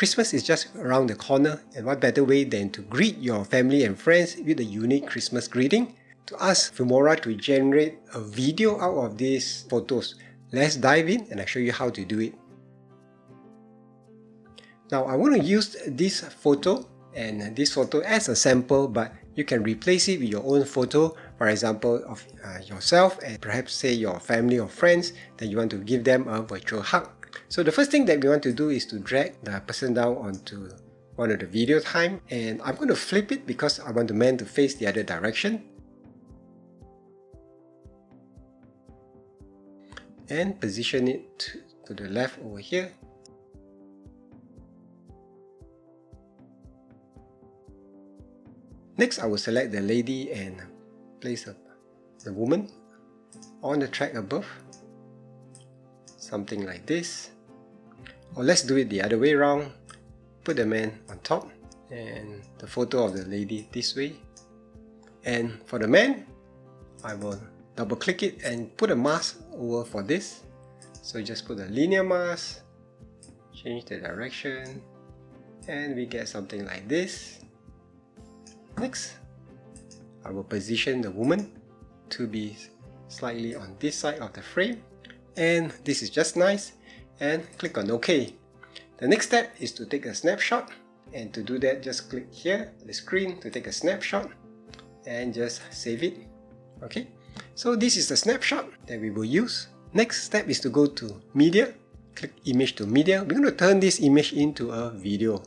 Christmas is just around the corner, and what better way than to greet your family and friends with a unique Christmas greeting? To ask Filmora to generate a video out of these photos. Let's dive in and I'll show you how to do it. Now I want to use this photo and this photo as a sample, but you can replace it with your own photo, for example of yourself and perhaps say your family or friends that you want to give them a virtual hug. So the first thing that we want to do is to drag the person down onto one of the video time, and I'm going to flip it because I want the man to face the other direction. And position it to the left over here. Next, I will select the lady and place the woman on the track above. Something like this. Or let's do it the other way around. Put the man on top and the photo of the lady this way. And for the man, I will double click it and put a mask over for this. So you just put a linear mask, change the direction, and we get something like this. Next, I will position the woman to be slightly on this side of the frame, and this is just nice, and click on OK. The next step is to take a snapshot, and to do that just click here on the screen to take a snapshot and just save it. Okay, so this is the snapshot that we will use. Next step is to go to media, click image to media. We're going to turn this image into a video.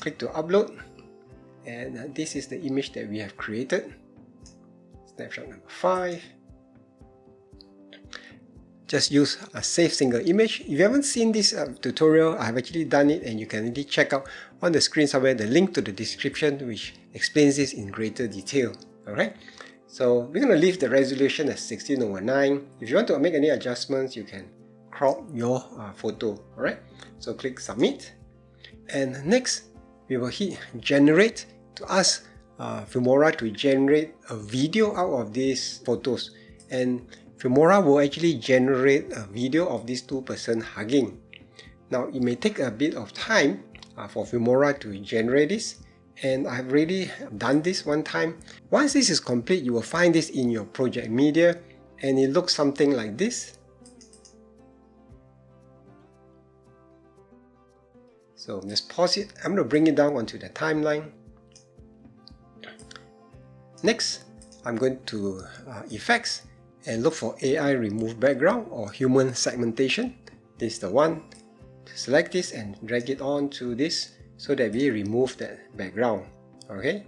Click to upload, and this is the image that we have created. Snapshot number 5. Just use a save single image. If you haven't seen this tutorial, I have actually done it, and you can really check out on the screen somewhere the link to the description which explains this in greater detail. Alright, so we're going to leave the resolution as 16:9. If you want to make any adjustments, you can crop your photo. Alright, so click submit, and next we will hit generate to ask Filmora to generate a video out of these photos, and Filmora will actually generate a video of these two persons hugging. Now it may take a bit of time for Filmora to generate this, and I've already done this one time. Once this is complete, you will find this in your project media, and it looks something like this. So let's pause it. I'm going to bring it down onto the timeline. Next, I'm going to effects and look for AI remove background or human segmentation. This is the one. Select this and drag it on to this so that we remove that background. Okay.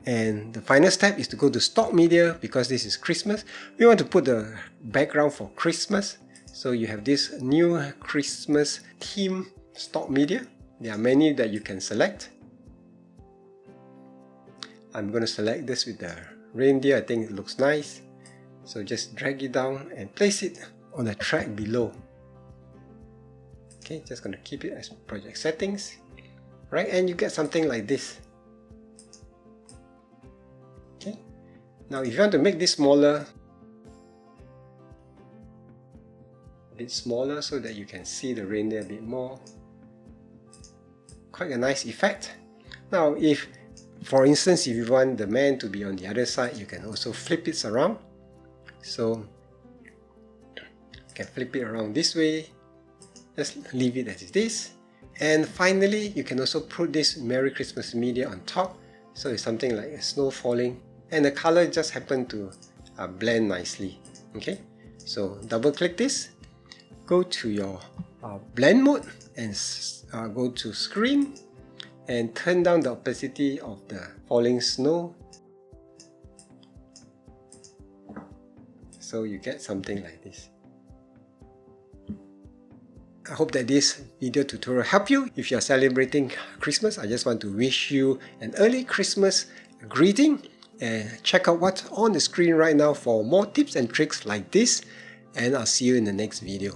And the final step is to go to stock media, because this is Christmas. We want to put the background for Christmas. So you have this new Christmas theme stock media. There are many that you can select. I'm going to select this with the reindeer. I think it looks nice. So just drag it down and place it on the track below. Okay, just going to keep it as project settings. Right, and you get something like this. Okay, now if you want to make this smaller, a bit smaller so that you can see the reindeer a bit more. Quite a nice effect. Now if, for instance, if you want the man to be on the other side, you can also flip it around. So you can flip it around this way. Just leave it as it is. And finally, you can also put this Merry Christmas media on top. So it's something like snow falling, and the color just happened to blend nicely. Okay, so double click this, go to your blend mode, and go to screen and turn down the opacity of the falling snow. So you get something like this. I hope that this video tutorial helped you. If you are celebrating Christmas, I just want to wish you an early Christmas greeting, and check out what's on the screen right now for more tips and tricks like this, and I'll see you in the next video.